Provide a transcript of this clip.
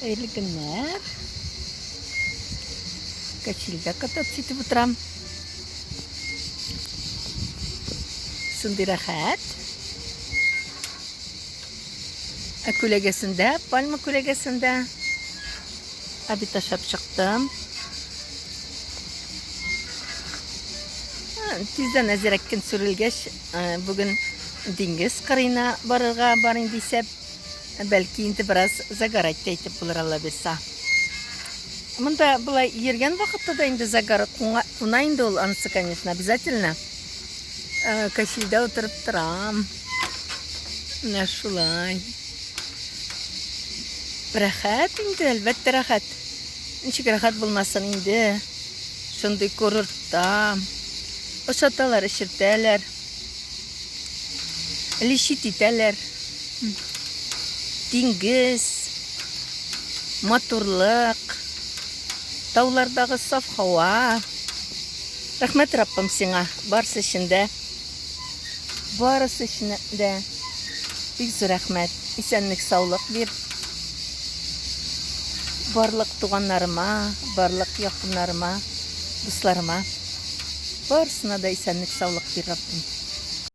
Hayırlı günler. Kaçılda katat siti butram. Sundi rahat. Kulegesinde, palma kulegesinde. Abi taşap çıktım. Tizden ezirekkin sürülgeç. Bugün dingiz kırına barın disep. Belki indi biraz zagarat deytip bulur Allah bilsa. Мында былай ерген вакытта да инде загар куна инде ул анысы, конечно, обязательно. Качельдә утырып торам. Менә шулай. Рәхәт инде, әлбәттә рәхәт. Ничек рәхәт булмасын инде. Шундый курортта. Ошаталар, эшертәләр. Лишит итәләр. Диңгез. Матурлык. Тауlardагы саф һава. Рәхмәт Раббым сиңа. Барысы өчендә. Барысы өчендә. Бик зур рәхмәт. Исәнлек, саулык бир. Барлык туганнарыма, барлык якыннарыма, дусларыма. Барысына да исәнлек, саулык бир Раббым.